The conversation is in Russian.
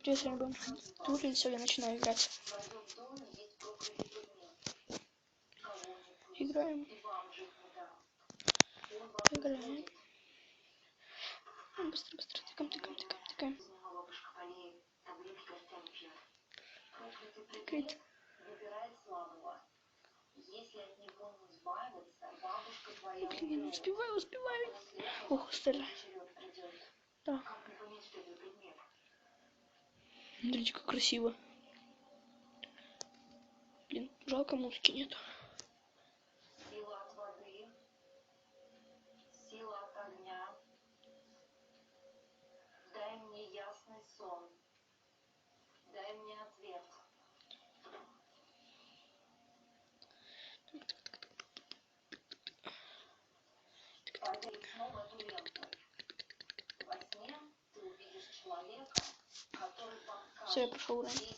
Если мы будем тут, все, я начинаю играть. Играем. Играем. Быстро, быстро, тыкаем. Прикрыть. Блин, успеваю. Ох, стреляй. Да. Смотрите, как красиво. Блин, жалко, музыки нет. Сила от воды, сила от огня. Дай мне ясный сон. Дай мне ответ. Повесь снова эту ленту. Во сне ты увидишь человека, который Все, я прошел уровень.